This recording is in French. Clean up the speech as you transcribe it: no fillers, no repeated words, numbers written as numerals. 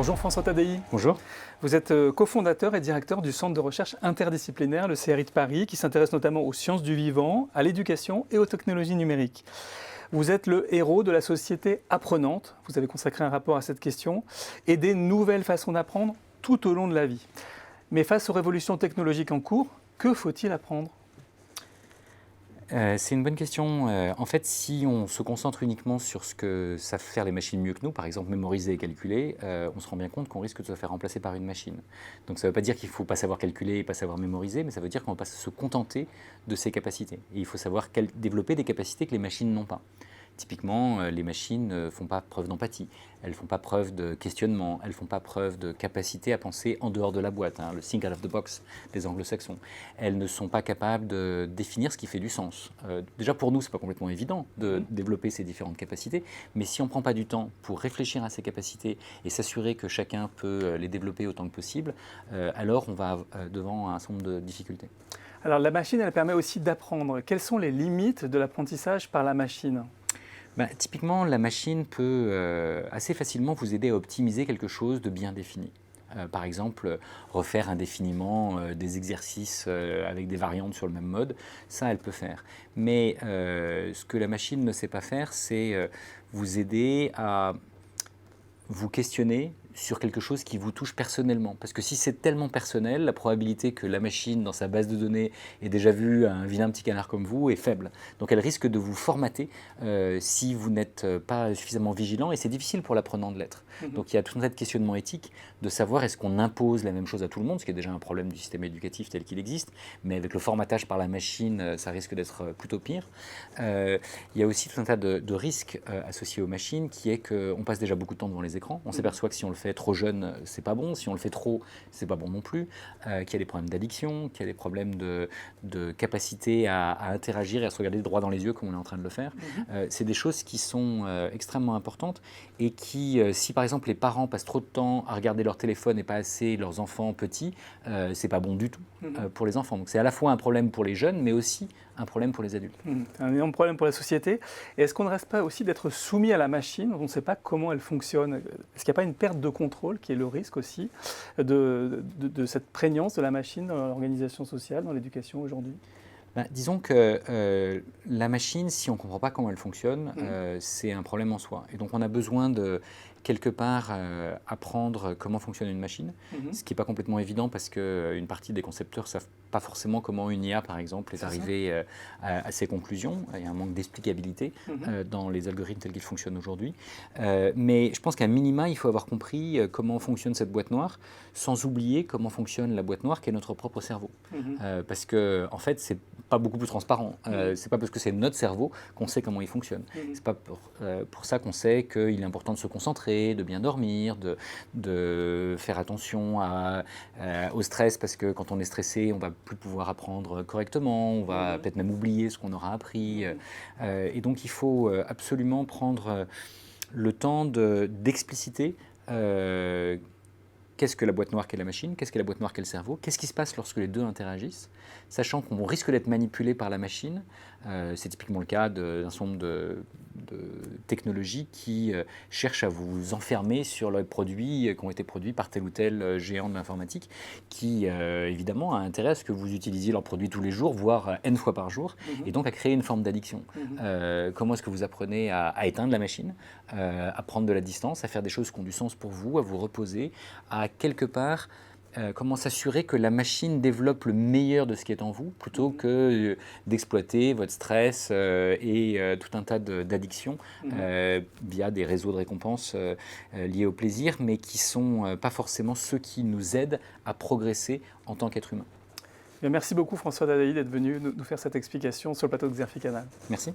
Bonjour François Tadei. Bonjour. Vous êtes cofondateur et directeur du Centre de recherche interdisciplinaire, le CRI de Paris, qui s'intéresse notamment aux sciences du vivant, à l'éducation et aux technologies numériques. Vous êtes le héros de la société apprenante. Vous avez consacré un rapport à cette question et des nouvelles façons d'apprendre tout au long de la vie. Mais face aux révolutions technologiques en cours, que faut-il apprendre ? C'est une bonne question. En fait, si on se concentre uniquement sur ce que savent faire les machines mieux que nous, par exemple mémoriser et calculer, on se rend bien compte qu'on risque de se faire remplacer par une machine. Donc ça ne veut pas dire qu'il ne faut pas savoir calculer et pas savoir mémoriser, mais ça veut dire qu'on ne va pas se contenter de ces capacités. Et il faut savoir développer des capacités que les machines n'ont pas. Typiquement, les machines ne font pas preuve d'empathie, elles ne font pas preuve de questionnement, elles ne font pas preuve de capacité à penser en dehors de la boîte, le think out of the box des anglo-saxons. Elles ne sont pas capables de définir ce qui fait du sens. Déjà pour nous, ce n'est pas complètement évident de développer ces différentes capacités, mais si on ne prend pas du temps pour réfléchir à ces capacités et s'assurer que chacun peut les développer autant que possible, alors on va devant un certain nombre de difficultés. Alors la machine, elle permet aussi d'apprendre. Quelles sont les limites de l'apprentissage par la machine ? Typiquement, la machine peut assez facilement vous aider à optimiser quelque chose de bien défini. Par exemple, refaire indéfiniment des exercices avec des variantes sur le même mode, ça, elle peut faire. Mais ce que la machine ne sait pas faire, c'est vous aider à vous questionner sur quelque chose qui vous touche personnellement. Parce que si c'est tellement personnel, la probabilité que la machine, dans sa base de données, ait déjà vu un vilain petit canard comme vous est faible. Donc elle risque de vous formater si vous n'êtes pas suffisamment vigilant, et c'est difficile pour l'apprenant de l'être. Donc il y a tout un tas de questionnements éthiques, de savoir est-ce qu'on impose la même chose à tout le monde, ce qui est déjà un problème du système éducatif tel qu'il existe, mais avec le formatage par la machine, ça risque d'être plutôt pire. Il y a aussi tout un tas de risques associés aux machines, qui est qu'on passe déjà beaucoup de temps devant les écrans. On s'aperçoit que si on le fait trop jeune, c'est pas bon. Si on le fait trop, c'est pas bon non plus. Qu'il y a des problèmes d'addiction, qu'il y a des problèmes de capacité à interagir et à se regarder droit dans les yeux comme on est en train de le faire. C'est des choses qui sont extrêmement importantes et qui, si par exemple les parents passent trop de temps à regarder leur téléphone et pas assez leurs enfants petits, c'est pas bon du tout pour les enfants. Donc c'est à la fois un problème pour les jeunes, mais aussi un problème pour les adultes. C'est un énorme problème pour la société. Et est-ce qu'on ne reste pas aussi d'être soumis à la machine, dont on ne sait pas comment elle fonctionne ? Est-ce qu'il n'y a pas une perte de contrôle qui est le risque aussi de cette prégnance de la machine dans l'organisation sociale, dans l'éducation aujourd'hui ? Disons que la machine, si on ne comprend pas comment elle fonctionne, c'est un problème en soi. Et donc on a besoin de, quelque part, apprendre comment fonctionne une machine, ce qui n'est pas complètement évident parce qu'une partie des concepteurs ne savent pas forcément comment une IA, par exemple, est arrivée à ses conclusions. Il y a un manque d'explicabilité dans les algorithmes tels qu'ils fonctionnent aujourd'hui. Mais je pense qu'à minima, il faut avoir compris comment fonctionne cette boîte noire, sans oublier comment fonctionne la boîte noire qui est notre propre cerveau. Parce que, en fait, c'est pas beaucoup plus transparent. C'est pas parce que c'est notre cerveau qu'on sait comment il fonctionne. C'est pas pour ça qu'on sait qu'il est important de se concentrer, de bien dormir, de faire attention au stress, parce que quand on est stressé, on va plus pouvoir apprendre correctement, on va peut-être même oublier ce qu'on aura appris. Et donc il faut absolument prendre le temps d'expliciter qu'est-ce que la boîte noire qu'est la machine, qu'est-ce que la boîte noire qu'est le cerveau, qu'est-ce qui se passe lorsque les deux interagissent, sachant qu'on risque d'être manipulé par la machine. C'est typiquement le cas d'un certain nombre de technologies qui cherchent à vous enfermer sur les produits qui ont été produits par tel ou tel géant de l'informatique, qui évidemment a intérêt à ce que vous utilisiez leurs produits tous les jours, voire N fois par jour, et donc à créer une forme d'addiction. Comment est-ce que vous apprenez à éteindre la machine, à prendre de la distance, à faire des choses qui ont du sens pour vous, à vous reposer, à quelque part comment s'assurer que la machine développe le meilleur de ce qui est en vous, plutôt que d'exploiter votre stress et tout un tas d'addictions via des réseaux de récompenses liés au plaisir, mais qui ne sont pas forcément ceux qui nous aident à progresser en tant qu'être humain. Merci beaucoup François Tadei d'être venu nous faire cette explication sur le plateau de Xerfi Canal. Merci.